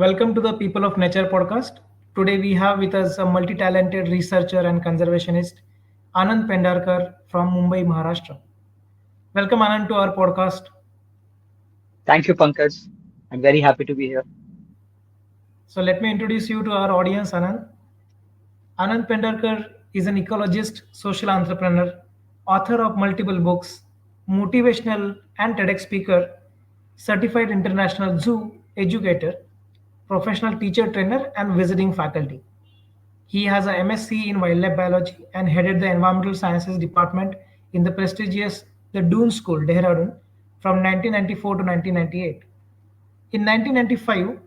Welcome to the People of Nature podcast. Today we have with us a multi-talented researcher and conservationist, Anand Pendharkar from Mumbai, Maharashtra. Welcome Anand to our podcast. Thank you, Pankaj. I'm very happy to be here. So let me introduce you to our audience, Anand. Anand Pendharkar is an ecologist, social entrepreneur, author of multiple books, motivational and TEDx speaker, certified international zoo educator, professional teacher trainer, and visiting faculty. He has a MSc in wildlife biology and headed the environmental sciences department in the prestigious the Doon School, Dehradun, from 1994 to 1998. In 1995,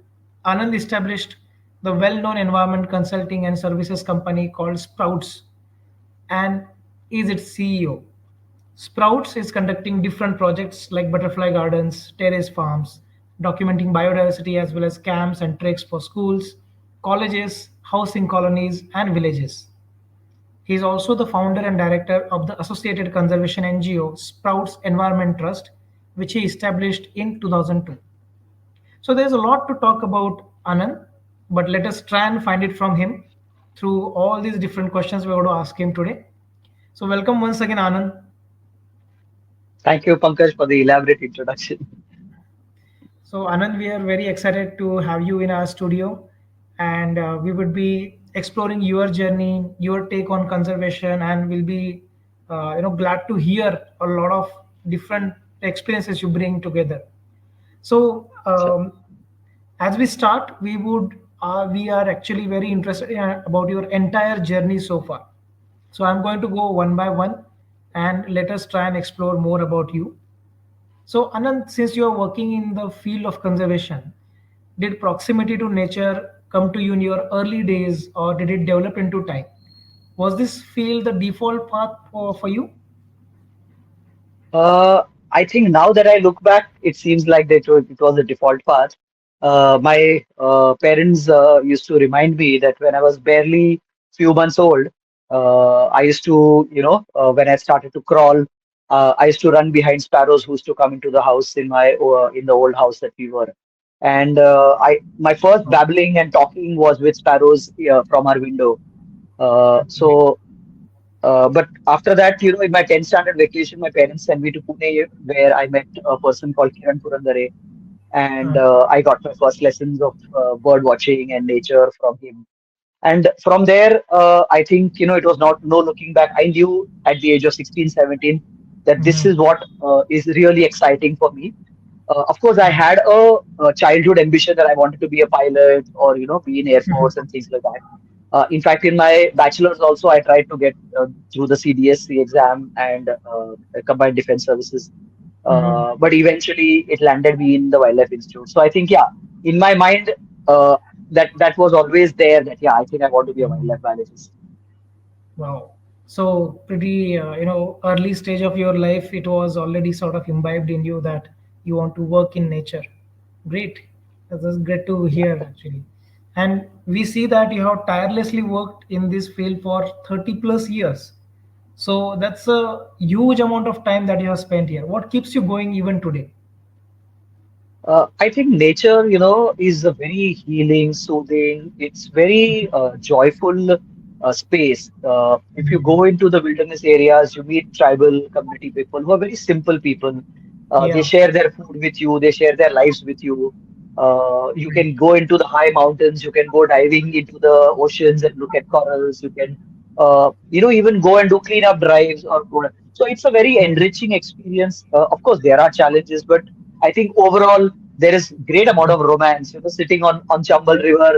Anand established the well-known environment consulting and services company called Sprouts and is its CEO. Sprouts is conducting different projects like butterfly gardens, terrace farms, documenting biodiversity as well as camps and treks for schools, colleges, housing colonies, and villages. He is also the founder and director of the associated conservation NGO Sprouts Environment Trust, which he established in 2002. So there's a lot to talk about Anand, but let us try and find it from him through all these different questions we're going to ask him today. So welcome once again, Anand. Thank you, Pankaj, for the elaborate introduction. So Anand, we are very excited to have you in our studio, and we would be exploring your journey, your take on conservation, and we'll be, glad to hear a lot of different experiences you bring together. So So, as we start, we are actually very interested about your entire journey so far. So I'm going to go one by one, and let us try and explore more about you. So, Anand, since you are working in the field of conservation, did proximity to nature come to you in your early days or did it develop into time? Was this field the default path for you? I think now that I look back, it seems like it was the default path. My parents used to remind me that when I was barely few months old, I used to, when I started to crawl, I used to run behind sparrows who used to come into the house in the old house that we were. And my first babbling and talking was with sparrows from our window. So but after that, in my 10th standard vacation, my parents sent me to Pune, where I met a person called Kiran Purandare, and Uh, I got my first lessons of bird watching and nature from him. And from there, I think, it was not no looking back. I knew at the age of 16, 17 that this mhm, is what is really exciting for me. Of course, I had a childhood ambition that I wanted to be a pilot or, be in Air Force and things like that. In fact, in my bachelor's also, I tried to get through the CDSC exam and Combined Defense Services. mhm. But eventually, it landed me in the Wildlife Institute. So I think, yeah, in my mind, uh, that was always there. That yeah, I think I want to be a wildlife biologist. Wow. So pretty, early stage of your life, it was already sort of imbibed in you that you want to work in nature. Great. That's great to Yeah. hear actually. And we see that you have tirelessly worked in this field for 30 plus years. So that's a huge amount of time that you have spent here. What keeps you going even today? I think nature, is a very healing, soothing. It's very joyful space. If you go into the wilderness areas, you meet tribal community people who are very simple people. They Yeah. share their food with you. They share their lives with you. You can go into the high mountains. You can go diving into the oceans and look at corals. You can, even go and do cleanup drives so it's a very enriching experience. Of course, there are challenges, but I think overall there is great amount of romance. Sitting on Chambal River,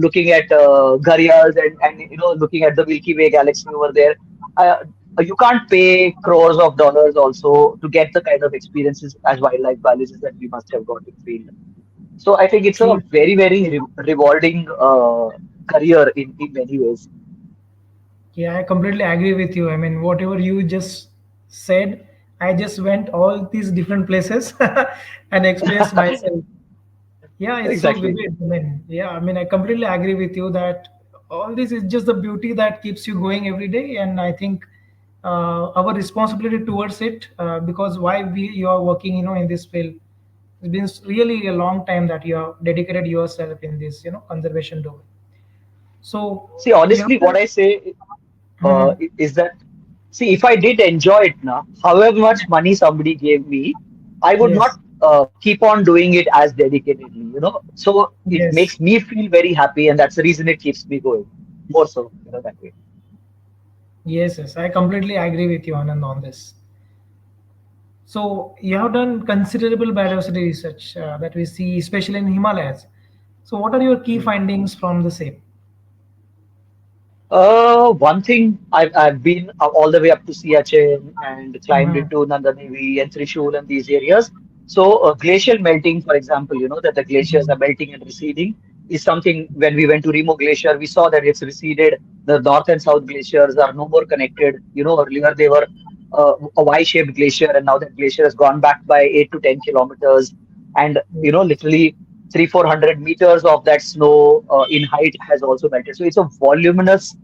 looking at gharials and looking at the Milky Way galaxy over there. Uh, you can't pay crores of dollars also to get the kind of experiences as wildlife biologists that we must have got in field. So I think it's a True. very very rewarding career in many ways. Yeah, I completely agree with you. I mean, whatever you just said, I just went all these different places and experienced myself. Yeah, it's so Exactly. vivid. I mean, yeah, I mean, I completely agree with you that all this is just the beauty that keeps you going every day, and I think our responsibility towards it, because why you are working, in this field. It's been really a long time that you have dedicated yourself in this, conservation domain. So See, you have honestly, what to, I say Mhm. is that, see, if I did enjoy it now, however much money somebody gave me, I would not Yes, keep on doing it as dedicatedly, So it yes, makes me feel very happy, and that's the reason it keeps me going more so, that way. yes. I completely agree with you, Anand, on this. So you have done considerable biodiversity research that we see, especially in Himalayas. So what are your key Hmm. findings from the same? One thing I've been all the way up to Siachen and climbed Mhm. into Nanda Devi and Trishul and these areas. So glacial melting, for example, that the glaciers are Mhm. melting and receding is something. When we went to Remo Glacier, we saw that it's receded. The north and south glaciers are no more connected. Earlier they were a Y-shaped glacier, and now that glacier has gone back by 8 to 10 kilometers, and literally 300-400 meters of that snow in height has also melted. So it's a voluminous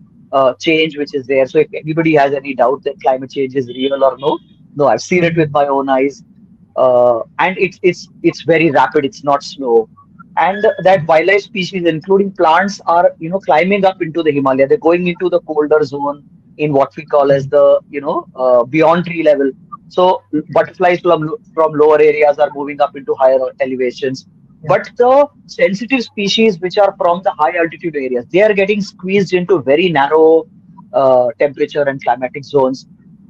change which is there. So if anybody has any doubt that climate change is real or no, no, I've seen it with Mhm. my own eyes, and it's very rapid. It's not slow. And that wildlife species, including plants, are climbing up into the Himalaya. They're going into the colder zone in what we call as the beyond tree level. So butterflies from lower areas are moving up into higher elevations. Yeah. But the sensitive species which are from the high altitude areas, they are getting squeezed into very narrow temperature and climatic zones,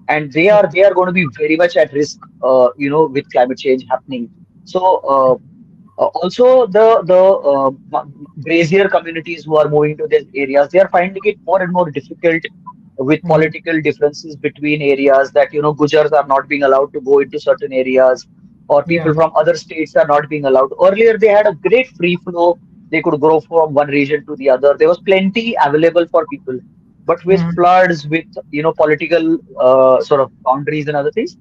and Yeah. they are going to be very much at risk, with climate change happening. So also grazier communities who are moving to these areas, they are finding it more and more difficult with Mhm. political differences between areas, that Gujars are not being allowed to go into certain areas, or people Yeah. from other states are not being allowed. Earlier they had a great free flow. They could go from one region to the other. There was plenty available for people. But with Mhm. floods, with political sort of boundaries and other things,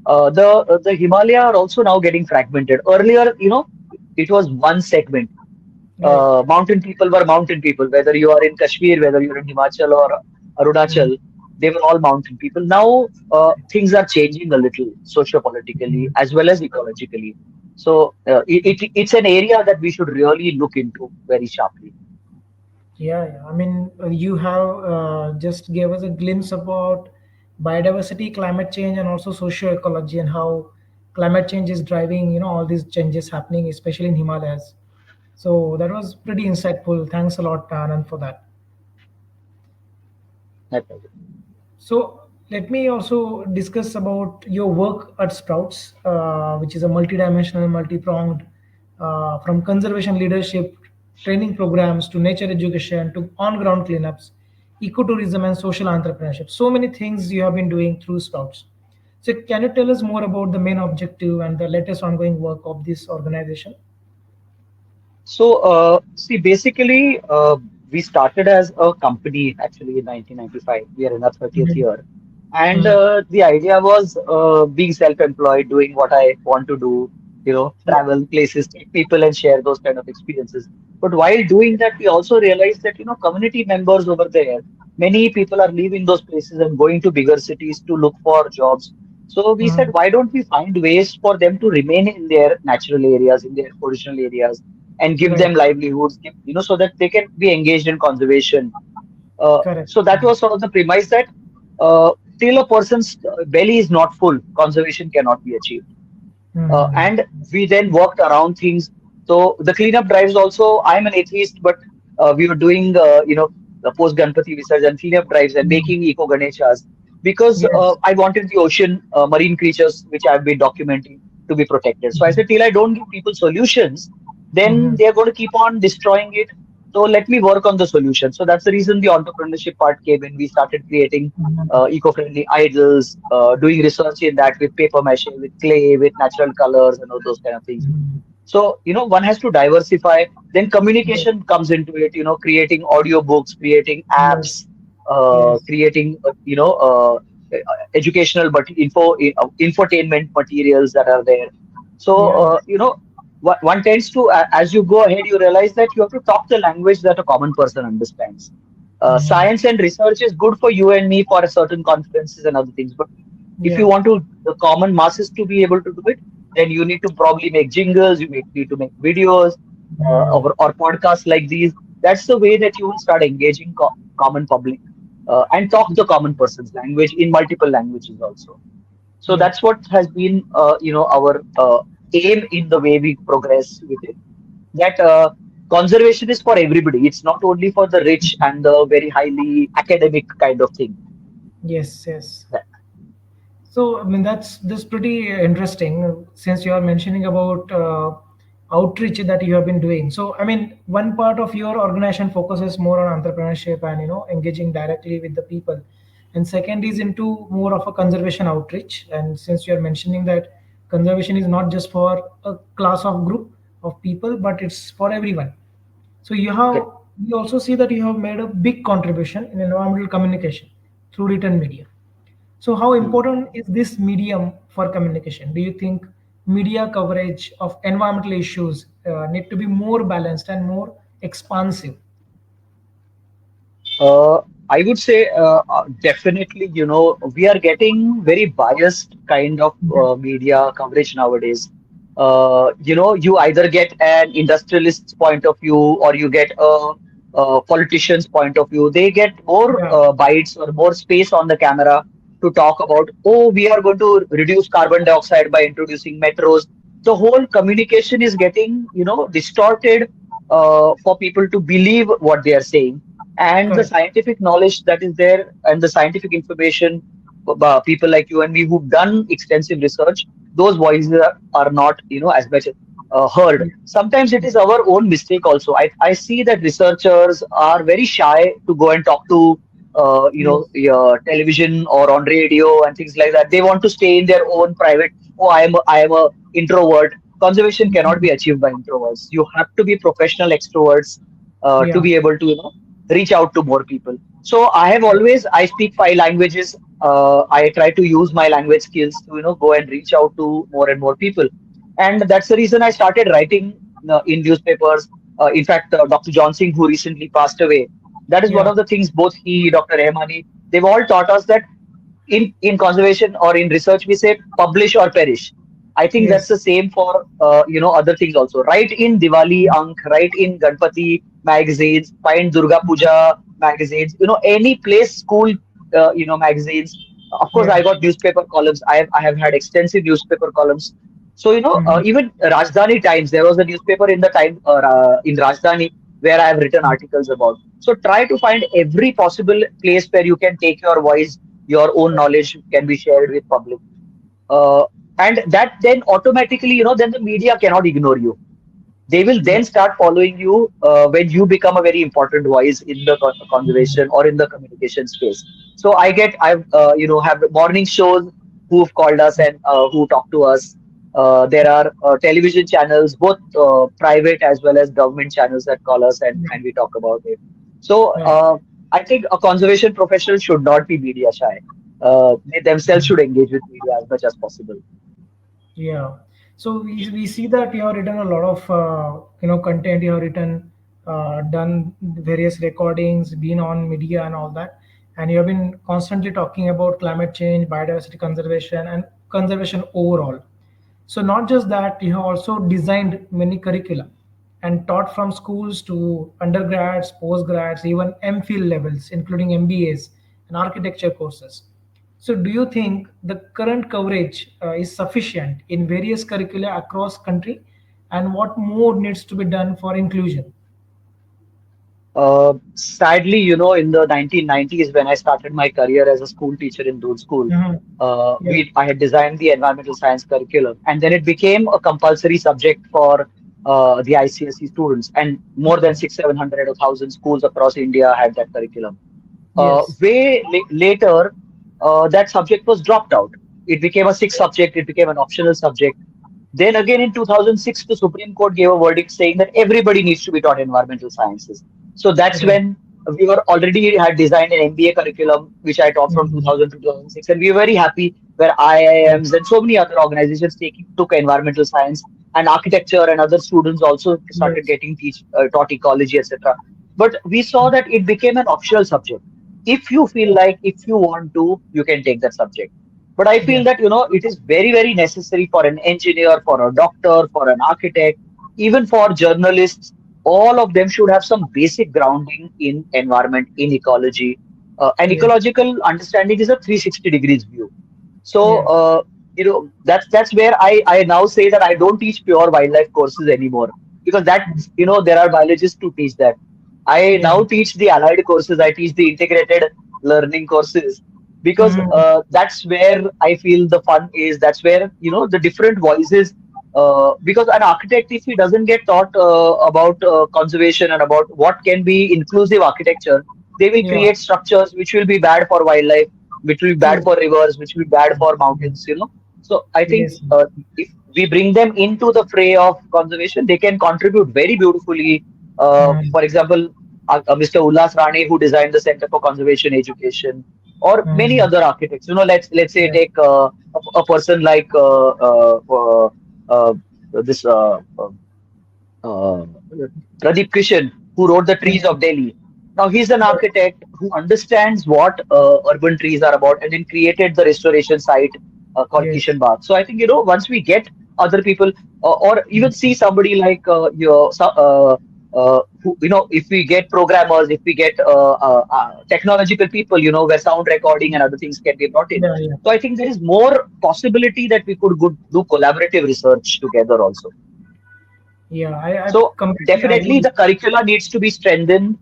the Himalaya are also now getting fragmented. Earlier, it was one segment. Right. Mountain people were mountain people, whether you are in Kashmir, whether you're in Himachal or Mhm. Arunachal, they were all mountain people. Now things are changing a little socio-politically Mhm. as well as ecologically. So it's an area that we should really look into very sharply. Yeah, yeah. I mean, you have just gave us a glimpse about biodiversity, climate change, and also socio-ecology, and how climate change is driving, all these changes happening, especially in Himalayas. So that was pretty insightful. Thanks a lot, Anand, for that. My pleasure. So let me also discuss about your work at Sprouts, which is a multidimensional, multi-pronged, from conservation leadership, training programs to nature education to on-ground cleanups, ecotourism and social entrepreneurship. So many things you have been doing through Sprouts. So can you tell us more about the main objective and the latest ongoing work of this organization? So, see, basically, we started as a company actually in 1995. We are in our 30th Mhm. year. And Mhm. the idea was being self-employed, doing what I want to do, Yeah. travel places, take people and share those kind of experiences. But while doing that, we also realized that, community members over there, many people are leaving those places and going to bigger cities to look for jobs. So we said, Mhm. why don't we find ways for them to remain in their natural areas, in their original areas, and give Right. them livelihoods, so that they can be engaged in conservation. Correct. So that was sort of the premise that till a person's belly is not full, conservation cannot be achieved. Mhm. And we then worked around things. So the cleanup drives also, I'm an atheist, but we were doing, the post Ganpati Visarjan cleanup drives and Mhm. making eco Ganeshas, because Yes. I wanted the ocean, marine creatures, which I've been documenting, to be protected. So I said, till I don't give people solutions, then Mhm. they're going to keep on destroying it. So let me work on the solution. So that's the reason the entrepreneurship part came in. We started creating Mhm. eco-friendly idols, doing research in that with paper mache, with clay, with natural colors, and all those kind of things. Mhm. So, one has to diversify. Then Yes. communication comes into it, creating audio books, creating Yes. apps, Yes. creating, educational but infotainment materials that are there. So, Yeah. one tends to, as you go ahead, you realize that you have to talk the language that a common person understands. Mhm. Science and research is good for you and me for certain conferences and other things, but if Yeah. you want to the common masses to be able to do it, then you need to probably make jingles, you need to make videos, Mm. or podcasts like these. That's the way that you will start engaging common public, and talk the common person's language in multiple languages also. So Yeah. that's what has been, our aim in the way we progress with it. That conservation is for everybody. It's not only for the rich and the very highly academic kind of thing. Yes, yes. That- So, I mean, that's pretty interesting since you are mentioning about outreach that you have been doing. So, I mean, one part of your organization focuses more on entrepreneurship and engaging directly with the people, and second is into more of a conservation outreach. And since you are mentioning that conservation is not just for a class of group of people, but it's for everyone. So Okay. you also see that you have made a big contribution in environmental communication through written media. So, how Hmm. important is this medium for communication? Do you think media coverage of environmental issues need to be more balanced and more expansive? Uh, I would say, definitely, we are getting very biased kind of Mhm. media coverage nowadays. You either get an industrialist's point of view, or you get a politician's point of view. They get more Yeah, bites or more space on the camera to talk about, oh, we are going to reduce carbon dioxide by introducing metros. The whole communication is getting, distorted, for people to believe what they are saying, and the correct. scientific knowledge that is there and the scientific information, people like you and me who've done extensive research, those voices are not, as much heard. Yeah. Sometimes it is our own mistake also. I see that researchers are very shy to go and talk to, Yes. television or on radio and things like that. They want to stay in their own private. Oh, I am a introvert. Conservation cannot be Mhm. achieved by introverts. You have to be professional extroverts, to Yeah. be able to, reach out to more people. So Correct. I speak 5 languages. I try to use my language skills to, go and reach out to more and more people. And that's the reason I started writing in newspapers. In fact, Dr. John Singh, who recently passed away, that is one Yeah. of the things both he, Dr. Rahmani, they've all taught us that in conservation or in research we say publish or perish. I think that's Yes. the same for, other things also. Write in Diwali Ank, write in Ganpati magazines, find Durga Puja magazines, any place school, magazines. Of course, Yeah. I got newspaper columns. I have had extensive newspaper columns. So, Mhm. even Rajdhani Times, there was a newspaper in the time, in Rajdhani, where I have written articles about. So try to find every possible place where you can take your voice, your own Correct. knowledge can be shared with public. Uh, and that then automatically, then the media cannot ignore you. They will Yeah. then start following you when you become a very important voice in the conservation or in the communication space. So I've have morning shows who've called us and who talk to us. There are television channels, both private as well as government channels, that call us, and we talk about it. So Right. I think a conservation professional should not be media shy. They themselves should engage with media as much as possible. Yeah. So we see that you have written a lot of content. You have written, done various recordings, been on media and all that, and you have been constantly talking about climate change, biodiversity conservation, and conservation overall. So not just that, you have also designed many curricula and taught from schools to undergrads, postgrads, even MPhil levels, including MBAs and architecture courses. So do you think the current coverage is sufficient in various curricula across country, and what more needs to be done for inclusion? Sadly, in the 1990s, when I started my career as a school teacher in Doon School, Mhm. Yeah. I had designed the environmental science curriculum, and then it became a compulsory subject for the ICSE students, and more than Yes. 600, 700, or 1,000 schools across India had that curriculum. Yes. Later, that subject was dropped out. It became a sixth subject. It became an optional subject. Then again in 2006, the Supreme Court gave a verdict saying that everybody needs to be taught environmental sciences. So that's Right. when we were already had designed an MBA curriculum, which I taught from Mhm. 2000 to 2006, and we were very happy where IIMs and so many other organizations took environmental science, and architecture and other students also started Yes. getting taught ecology, etc. But we saw that it became an optional subject. If you feel like, if you want to, you can take that subject. But I Yeah. feel that, it is very, very necessary for an engineer, for a doctor, for an architect, even for journalists. All of them should have some basic grounding in environment, in ecology. An Yes. ecological understanding is a 360 degrees view. So, Yes. that's where I now say that I don't teach pure wildlife courses anymore, because there are biologists to teach that. I Yeah. now teach the allied courses. I teach the integrated learning courses, because Mhm. that's where I feel the fun is. That's where, the different voices. Because an architect, if he doesn't get taught about conservation and about what can be inclusive architecture, they will Yeah. create structures which will be bad for wildlife, which will be bad True. for rivers, which will be bad for mountains. So I think Yes. if we bring them into the fray of conservation, they can contribute very beautifully. Mm. For example, Mr. Ullas Rane, who designed the Center for Conservation Education, or many Mm. other architects. Let's say Yeah. take a person like uh, this uh, Pradeep Kishan, who wrote The Trees Mm. of Delhi. Now, he's an architect who understands what urban trees are about, and then created the restoration site called Yes. Kishan Bagh. So I think, once we get other people, or even see somebody like if we get programmers, if we get technological people, where sound recording and other things can be brought in. Yeah. Yeah. So I think there is more possibility that we could do collaborative research together also. Yeah. I So completely definitely agree. the curricula needs to be strengthened.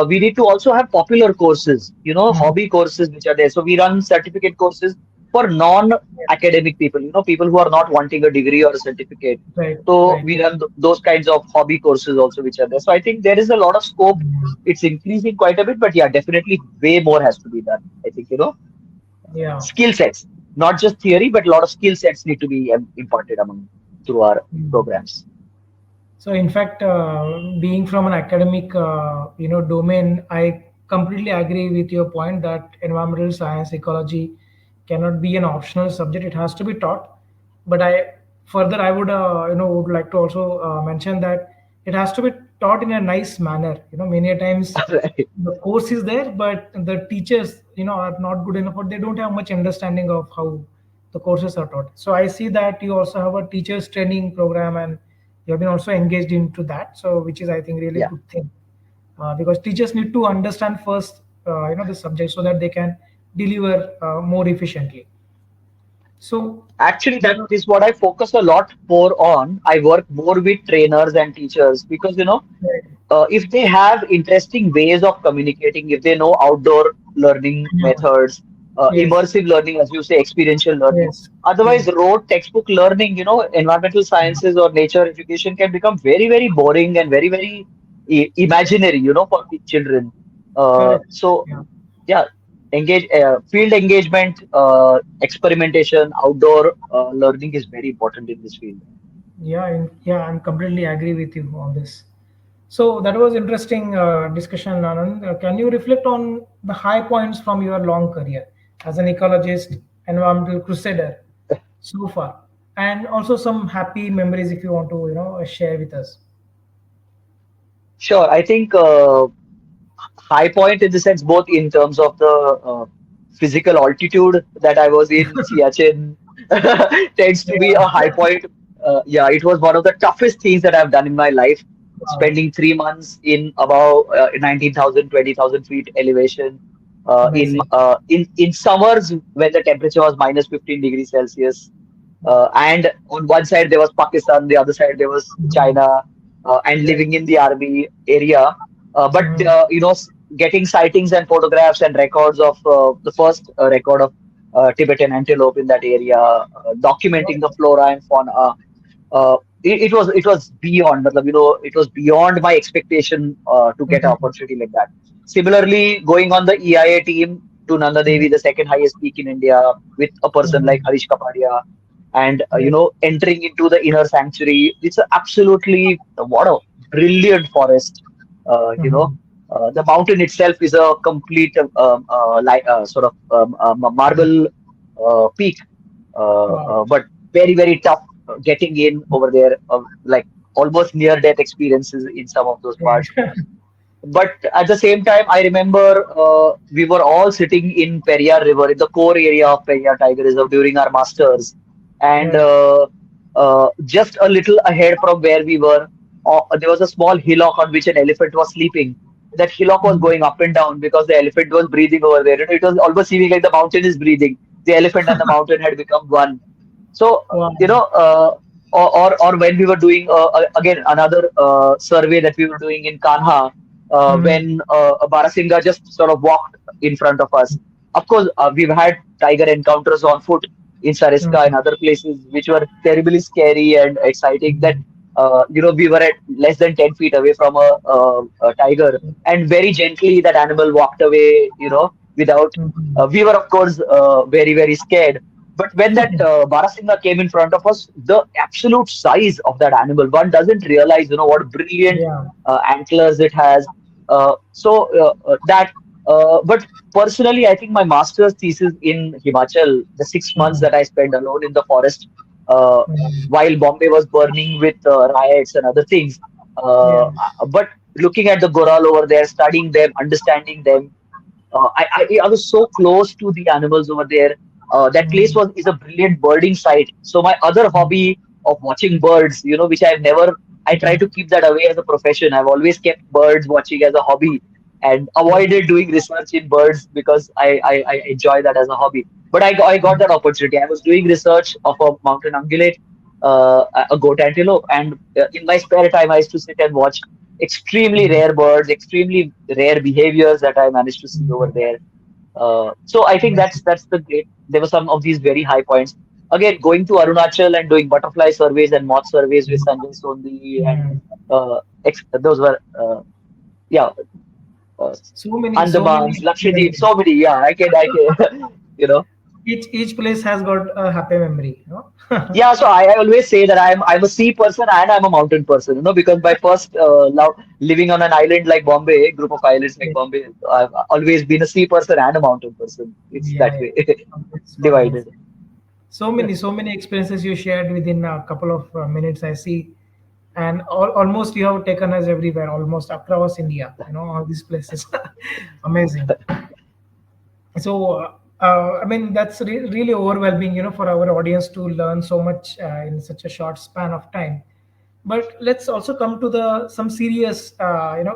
We need to also have popular courses, Mhm. hobby courses which are there. So we run certificate courses for non-academic people, people who are not wanting a degree or a certificate. Right. So Right. we run those kinds of hobby courses also which are there. So I think there is a lot of scope. Mm. It's increasing quite a bit, but yeah, definitely way more has to be done. I think, Yeah. skill sets, not just theory, but a lot of skill sets need to be imparted among through our Mm. programs. So, in fact, being from an academic, domain, I completely agree with your point that environmental science, ecology cannot be an optional subject. It has to be taught. But I would, would like to also mention that it has to be taught in a nice manner. Many a times Right. the course is there, but the teachers, are not good enough, or they don't have much understanding of how the courses are taught. So I see that you also have a teachers training program, and you have been also engaged into that. So which is, I think, really Yeah. good thing, because teachers need to understand first, the subject, so that they can deliver more efficiently. So Actually, that that was is what I focus a lot more on. I work more with trainers and teachers because, right. if they have interesting ways of communicating, if they know outdoor learning Yeah. methods, Yes. immersive learning, as you say, experiential learning. Yes. Otherwise, Yes. rote textbook learning, environmental sciences or nature education can become very, very boring and very, very imaginary, for the children. Correct. So Yeah. yeah, field engagement, experimentation, outdoor learning is very important in this field. Yeah, I'm completely agree with you on this. So that was interesting discussion, Anand. Can you reflect on the high points from your long career as an ecologist, environmental crusader so far, and also some happy memories if you want to, share with us? Sure, I think high point in the sense both in terms of the physical altitude that I was in Siachen tends to be a high Yeah. point. Yeah, it was one of the toughest things that I've done in my life. Wow. Spending 3 months in about 19,000, 20,000 feet elevation. Amazing. In summers when the temperature was minus 15 degrees Celsius, Wow. and on one side there was Pakistan, the other side there was Mhm. China, and Right. living in the army area. But Mhm. getting sightings and photographs and records of the first record of Tibetan antelope in that area, documenting the Wow. flora and fauna. It was beyond, matlab, it was beyond my expectation to get an Mhm. opportunity like that. Similarly, going on the EIA team to Nanda Devi, Mhm. the second highest peak in India, with a person like Mhm. Harish Kapadia, and Right. entering into the inner sanctuary. It's a absolutely what a brilliant forest. Mhm. The mountain itself is a complete sort of marble peak, Wow. but very, very tough getting in over there, like almost near death experiences in some of those parts. Right. but at the same time, I remember we were all sitting in Periyar River, in the core area of Periyar Tiger Reserve during our masters, and Right. just a little ahead from where we were, there was a small hillock on which an elephant was sleeping. That hillock was Mhm. going up and down because the elephant was breathing over there. It was almost seeming like the mountain is breathing. The elephant and the mountain had become one. So, Wow. or when we were doing again another survey that we were doing in Kanha, Mhm. when a Barasinga just sort of walked in front of us. Of course, we've had tiger encounters on foot in Sariska and Mhm. other places, which were terribly scary and exciting. That Mhm. we were at less than 10 feet away from a tiger, and very gently that animal walked away. Without. Mhm. We were of course very scared, but when that Barasinga came in front of us, the absolute size of that animal, one doesn't realize, what brilliant Yeah. antlers it has. But personally, I think my master's thesis in Himachal, the 6 months Mhm. that I spent alone in the forest, uh, Mhm. while Bombay was burning with riots and other things, Yeah. but looking at the goral over there, studying them, understanding them, I was so close to the animals over there. That place Mhm. is a brilliant birding site. So my other hobby of watching birds, which I've never, I try Mhm. to keep that away as a profession. I've always kept birds watching as a hobby and Yeah. avoided doing research in birds because I enjoy that as a hobby. But I got that opportunity. I was doing research of a mountain ungulate, a goat antelope, and in my spare time, I used to sit and watch extremely Mhm. rare birds, extremely rare behaviors that I managed to see over Mhm. there. So I think Amazing. that's the great. There were some of these very high points. Again, going to Arunachal and doing butterfly surveys and moth surveys with Sanjay Sondi and Mhm. those were yeah, uh, So many Andamans, Lakshadweep, memories. so many. Yeah, I can you know. Each place has got a happy memory, you know. Yeah, so I always say that I'm a sea person and I'm a mountain person, because my first love living on an island like Bombay, group of islands like Yeah, Bombay, I've always been a sea person and a mountain person. It's yeah, that yeah. way, Spot on. divided. So many experiences you shared within a couple of minutes. I see, and almost you have taken us everywhere, almost across India. You know all these places. Amazing. I mean, that's really overwhelming, you know, for our audience to learn so much in such a short span of time. But let's also come to the some serious,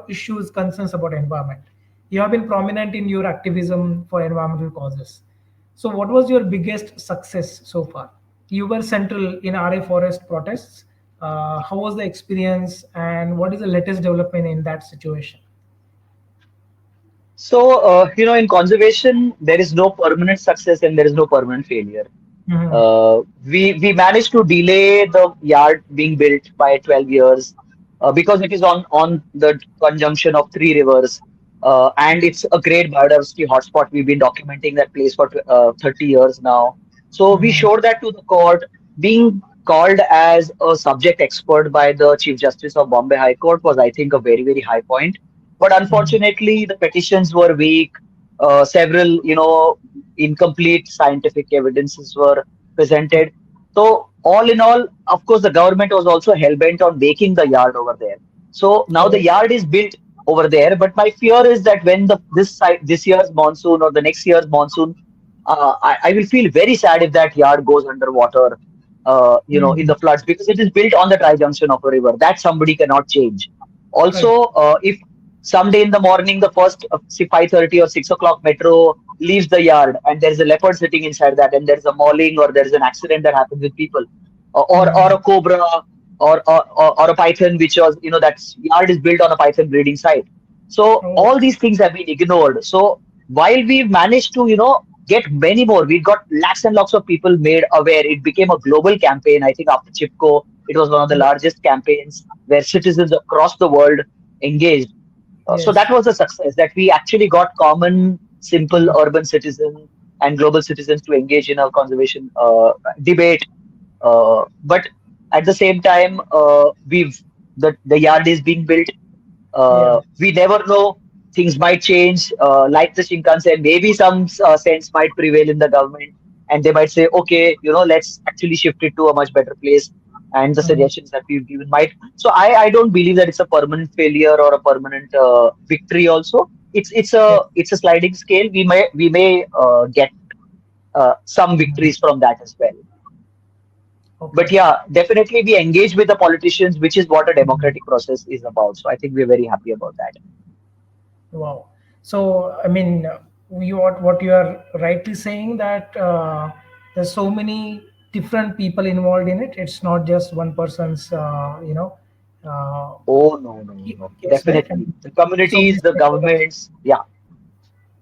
issues, concerns about environment. You have been prominent in your activism for environmental causes. So, what was your biggest success so far? You were central in Aarey Forest protests. How was the experience, and what is the latest development in that situation? So, in conservation, there is no permanent success and there is no permanent failure. Hmm. We managed to delay the yard being built by 12 years because it is on the conjunction of three rivers, and it's a great biodiversity hotspot. We've been documenting that place for 30 years now. So we Hmm. showed that to the court. Being called as a subject expert by the Chief Justice of Bombay High Court was, I think, a very high point. But unfortunately, the petitions were weak. Several, incomplete scientific evidences were presented. So all in all, of course, the government was also hell bent on making the yard over there. So now the Oh, yard is built over there. But my fear is that when this year's monsoon or the next year's monsoon, I will feel very sad if that yard goes underwater. In mhm. the floods because it is built on the tri-junction of a river that somebody cannot change. Correct. Also, if someday in the morning the first say 5:30 or 6 o'clock metro leaves the yard and there is a leopard sitting inside that and there is a mauling or there is an accident that happens with people, or a Mhm. cobra or a python, which was, that yard is built on a python breeding site. So Oh, all these things have been ignored. So while we've managed to, get many more, we got lakhs and lakhs of people made aware. It became a global campaign. I think after Chipko, it was one of the yeah. largest campaigns where citizens across the world engaged. So Yes. that was a success that we actually got common, simple Mhm. urban citizens and global citizens to engage in a conservation debate. But at the same time, the yard is being built. Yeah. We never know. Things might change. Like the Shinkansen, maybe some sense might prevail in the government, and they might say, okay, let's actually shift it to a much better place. and the Mhm. suggestions that we've given might. So I don't believe that it's a permanent failure or a permanent victory. Also, Yes. it's a sliding scale. We may get some Mhm. victories from that as well. But Okay. yeah, definitely we engage with the politicians, which is what a Mhm. democratic process is about. So I think we're very happy about that. Wow. So, I mean, what you are rightly saying that there's so many different people involved in it. It's not just one person's, uh, Oh, no, no, no, no. case, right? Definitely. And The so many communities, the stakeholders governments. Yeah,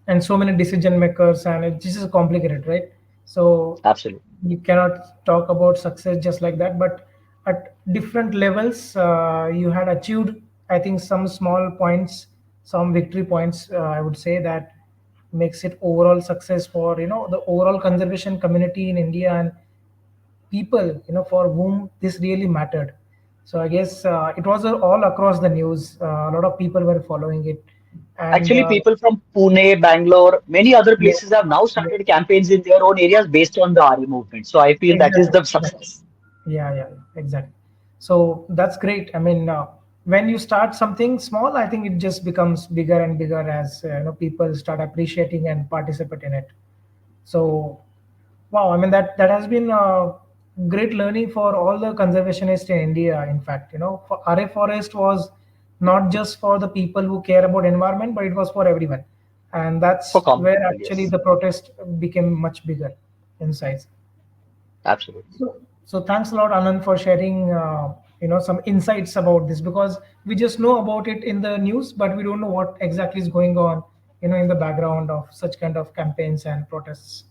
and so many decision makers, and it just is complicated, right? So absolutely. you cannot talk about success just like that. But at different levels, you had achieved, I think, some small points, some victory points. I would say that makes it overall success for the overall conservation community in India and people for whom this really mattered. So I guess it was all across the news. A lot of people were following it, and Actually, people from Pune, Bangalore, many other yes, places have now yes, started campaigns in their own areas based on the RE movement. So I feel that is exactly, the exactly. success. Yeah, exactly. So that's great. I mean, when you start something small, I think it just becomes bigger and bigger as people start appreciating and participate in it. So, wow, I mean that has been great learning for all the conservationists in India. In fact, for Aarey Forest was not just for the people who care about environment, but it was for everyone, and For that's common where people, actually yes. the protest became much bigger in size. Absolutely. So thanks a lot, Anand, for sharing some insights about this, because we just know about it in the news, but we don't know what exactly is going on, in the background of such kind of campaigns and protests,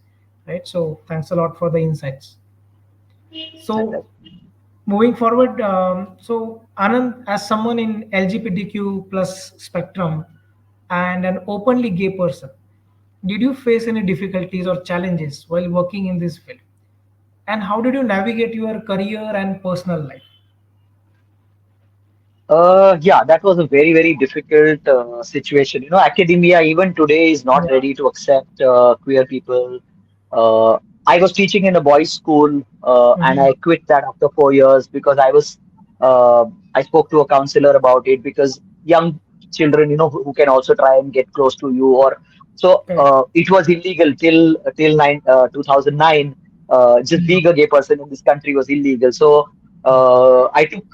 right? So thanks a lot for the insights. My So pleasure. moving forward, so Anand, as someone in LGBTQ plus spectrum and an openly gay person, did you face any difficulties or challenges while working in this field? And how did you navigate your career and personal life? Yeah, that was a very, very difficult situation. You know, academia even today is not Yeah. ready to accept queer people. I was teaching in a boys' school, and Mhm. I quit that after 4 years because uh, I spoke to a counselor about it because young children, who can also try and get close to you, or so Correct. it was illegal till 2009. Just being Mhm. a gay person in this country was illegal. So I took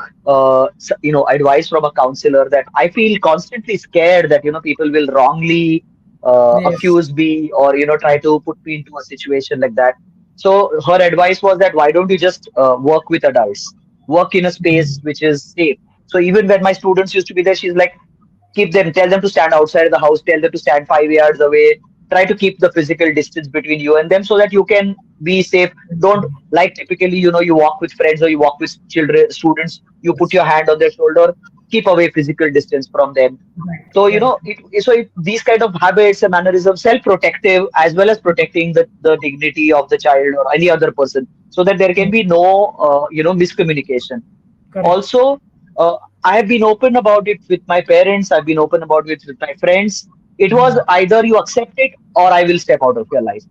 advice from a counselor that I feel constantly scared that people will wrongly Yes. accuse me or try to put me into a situation like that. So her advice was that why don't you just work with adults, work in a space Mhm. which is safe. So even when my students used to be there, she's like, keep them, tell them to stand outside of the house, tell them to stand 5 yards away, try to keep the physical distance between you and them so that you can be safe. Don't, like, typically, you walk with friends or you walk with children, students, you put Yes. your hand on their shoulder, keep away physical distance from them. Right. So Right. these kind of habits and mannerisms, self-protective as well as protecting the dignity of the child or any other person, so that there can Yes. be no miscommunication. Correct. Also, I have been open about it with my parents. I've been open about it with my friends. It was Mhm. either you accept it or I will step out of your life.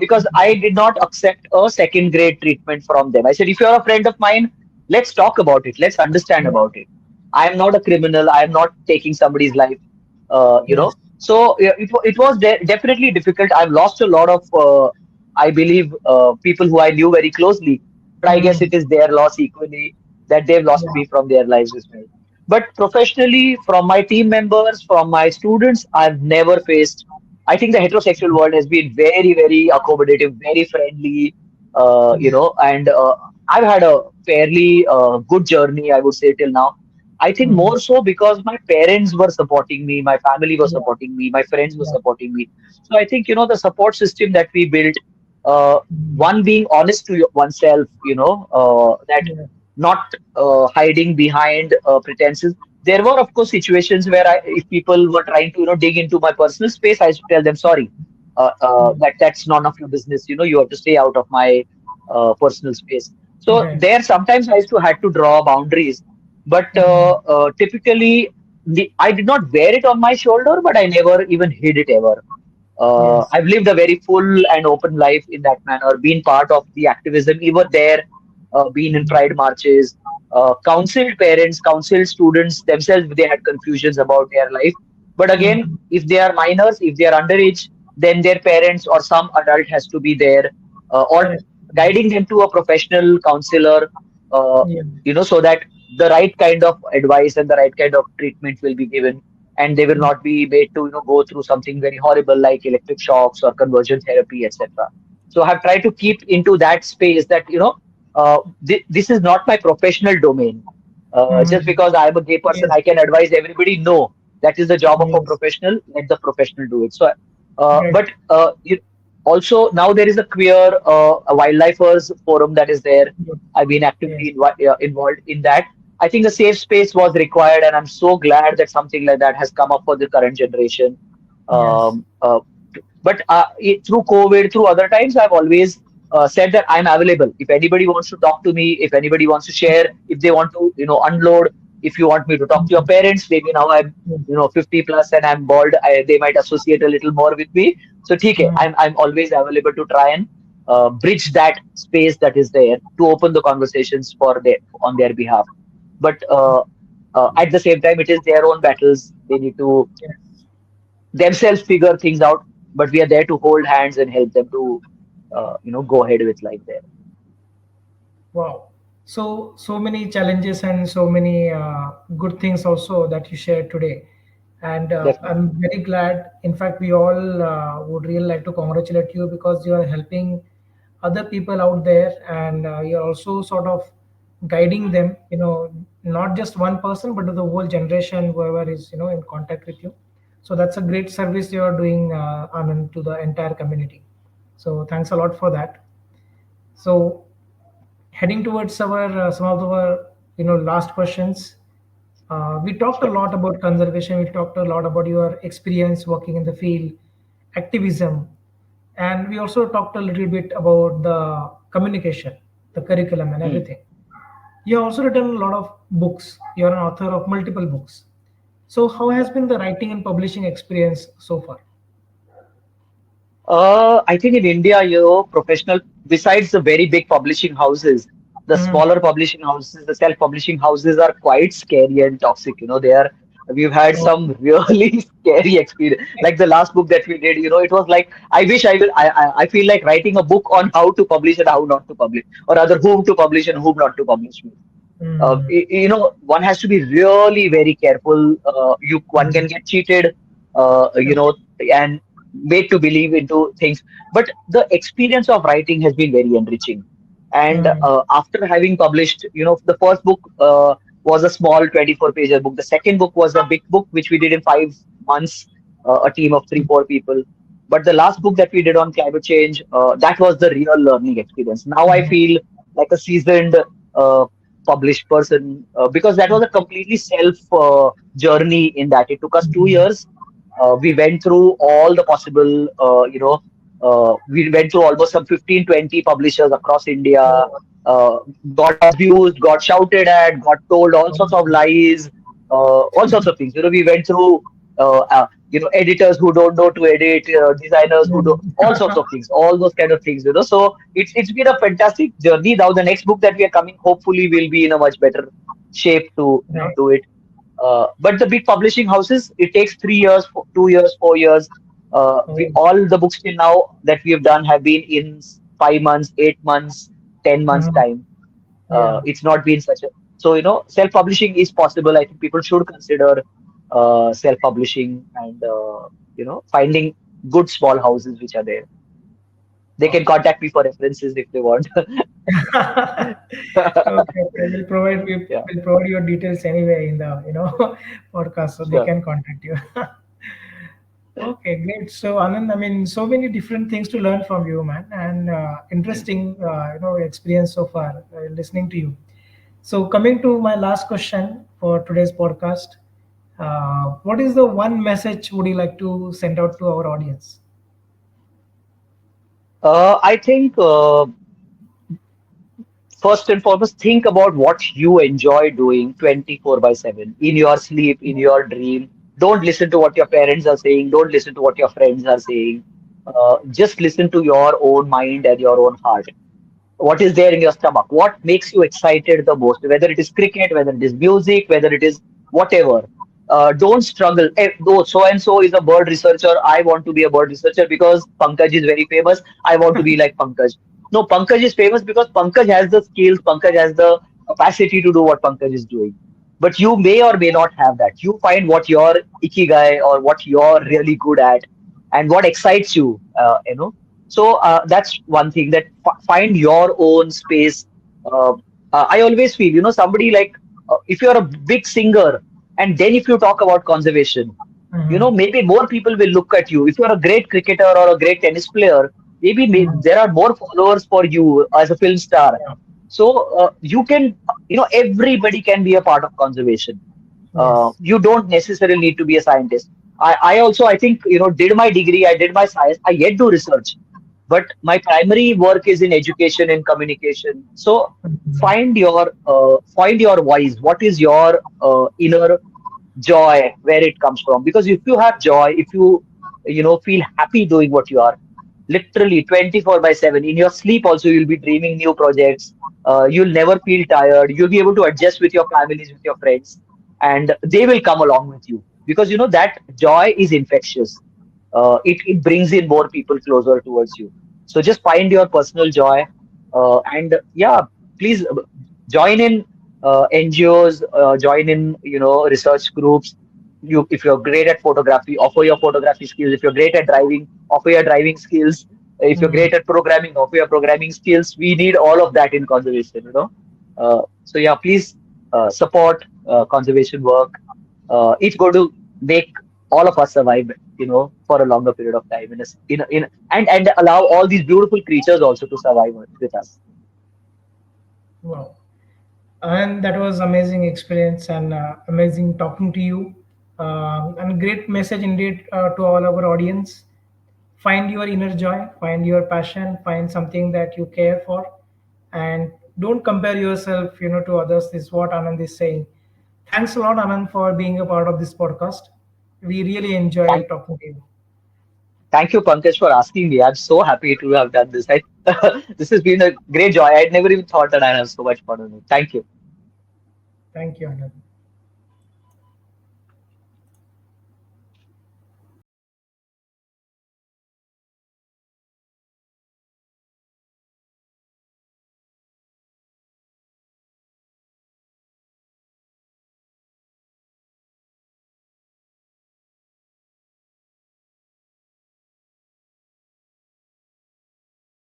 Because I did not accept a second grade treatment from them. I said, if you're a friend of mine, let's talk about it. Let's understand Yeah. about it. I am not a criminal. I am not taking somebody's life. Yes. So yeah, it was definitely difficult. I've lost a lot of, I believe, people who I knew very closely. But I guess Mm. it is their loss equally that they've lost Yeah. me from their lives as well. But professionally, from my team members, from my students, I've never faced. I think the heterosexual world has been very, very accommodative, very friendly, and I've had a fairly good journey, I would say, till now. I think Mhm. more so because my parents were supporting me, my family was Yeah. supporting me, my friends were Yeah. supporting me. So I think, the support system that we built, uh, Mhm. one being honest to oneself, that Yeah. not hiding behind pretenses. There were, of course, situations where if people were trying to, dig into my personal space, I used to tell them, sorry, Mhm. that's none of your business. You have to stay out of my personal space. So Right. there, sometimes I used to had to draw boundaries, but Mhm. typically, I did not wear it on my shoulder, but I never even hid it ever. Yes. I've lived a very full and open life in that manner, been part of the activism, even there. been in pride marches, counseled parents, counseled students themselves if they had confusions about their life. But again, Mm. if they are minors, if they are underage, then their parents or some adult has to be there, or Correct. guiding them to a professional counselor, uh, Yeah. so that the right kind of advice and the right kind of treatment will be given, and they will Mm. not be made to go through something very horrible like electric shocks or conversion therapy, etc. So I have tried to keep into that space that this is not my professional domain. Just Mm. because I am a gay person, Yes. I can advise everybody. No, that is the job of a Yes. professional. Let the professional do it. So, Right. but also now there is a queer a wildlifers forum that is there. Good. I've been Yes. actively involved in that. I think a safe space was required, and I'm so glad that something like that has come up for the current generation. Yes. Um, uh, but through COVID, through other times, I've always said that I'm available. If anybody wants to talk to me, if anybody wants to share, if they want to, unload, if you want me to talk to your Mm. parents, maybe now I'm, Yes. 50 plus and I'm bald, they might associate a little more with me. So, theek hai, Mm. I'm always available to try and bridge that space that is there to open the conversations on their behalf. But at the same time, it is their own battles. They need to Yes. themselves figure things out, but we are there to hold hands and help them to go ahead with life there. Wow. So many challenges and so many good things also that you shared today. And Definitely. I'm very glad. In fact, we all would really like to congratulate you because you are helping other people out there, and you're also sort of guiding them. Not just one person, but to the whole generation, whoever is in contact with you. So that's a great service you are doing, Anand, to the entire community. So thanks a lot for that. So heading towards our some of our last questions. We talked a Sure. lot about conservation. We talked a lot about your experience working in the field, activism, and we also talked a little bit about the communication, the curriculum, and Hmm. everything. You have also written a lot of books. You are an author of multiple books. So, how has been the writing and publishing experience so far? I think in India, professional, besides the very big publishing houses, the Mhm. smaller publishing houses, the self-publishing houses are quite scary and toxic. We've had Oh, some really scary experience. Like the last book that we did, it was like, I wish I feel like writing a book on how to publish and how not to publish, or rather whom to publish and whom not to publish. mm, One has to be really very careful. One can mm, get cheated, correct. and made to believe into things. But the experience of writing has been very enriching. And Mm, after having published, the first book was a small 24-page book. The second book was a big book, which we did in 5 months, a team of three, four people. But the last book that we did on climate change, that was the real learning experience. Now I mm, feel like a seasoned uh, published person, because that was a completely self journey. In that it took us two mm. years We went through all the possible, we went through almost some 15, 20 publishers across India, Oh, got abused, got shouted at, got told all sorts of oh, lies, all sorts of things. We went through, editors who don't know to edit, designers who do mm. all sorts of things, all those kind of things. So it's been a fantastic journey. Now the next book that we are coming, hopefully, will be in a much better shape to, Right. do it. But the big publishing houses, it takes 3 years, 2 years, 4 years. Oh, All the books till now that we have done have been in 5 months, 8 months, 10 months mhm. time. Yeah. It's not been such a, so self-publishing is possible. I think people should consider self-publishing, and finding good small houses which are there. They can Okay. contact me for references if they want. Okay, okay. Yeah, We'll provide your details anyway in the podcast, so they sure. can contact you. Okay, great. So Anand, I mean, so many different things to learn from you, man, and interesting, experience so far listening to you. So coming to my last question for today's podcast, what is the one message would you like to send out to our audience? I think first and foremost, think about what you enjoy doing 24 by 7 in your sleep, in your dream. Don't listen to what your parents are saying. Don't listen to what your friends are saying. Just listen to your own mind and your own heart. what is there in your stomach, what makes you excited the most, whether it is cricket, whether it is music, whether it is whatever. Don't struggle. Though so and so is a bird researcher, I want to be a bird researcher because Pankaj is very famous. I want to be like Pankaj. No, Pankaj is famous because Pankaj has the skills, Pankaj has the capacity to do what Pankaj is doing. But you may or may not have that. You find what your ikigai or what you're really good at and what excites you, so that's one thing, that find your own space. Uh, I always feel, somebody like, if you're a big singer and then if you talk about conservation, Mhm. maybe more people will look at you. If you're a great cricketer or a great tennis player, maybe Mhm. there are more followers for you as a film star. Yeah. So you can, everybody can be a part of conservation. Yes. You don't necessarily need to be a scientist. I also, I think, did my degree, I did my science, I yet do research, but my primary work is in education and communication. So Mhm. find your voice. What is your inner joy, where it comes from? Because if you have joy, if you feel happy doing what you are, literally 24 by 7 in your sleep also, you'll be dreaming new projects. You'll never feel tired. You'll be able to adjust with your families, with your friends, and they will come along with you, because that joy is infectious. It brings in more people closer towards you. So just find your personal joy, and yeah, please join in NGOs, join in research groups. If you're great at photography, offer your photography skills. If you're great at driving, offer your driving skills. If you're Mhm. great at programming, offer your programming skills. We need all of that in conservation. So yeah, please support conservation work. It's going to make all of us survive, for a longer period of time, and allow all these beautiful creatures also to survive with us. Wow. And that was amazing experience and amazing talking to you. And great message indeed to all our audience. Find your inner joy, find your passion, find something that you care for, and don't compare yourself, to others. This is what Anand is saying. Thanks a lot, Anand, for being a part of this podcast. We really enjoy Thank, talking to you. thank you, Pankaj, for asking me. I'm so happy to have done this. This has been a great joy. I'd never even thought that I'd have so much fun on it. Thank you. Thank you, Anand.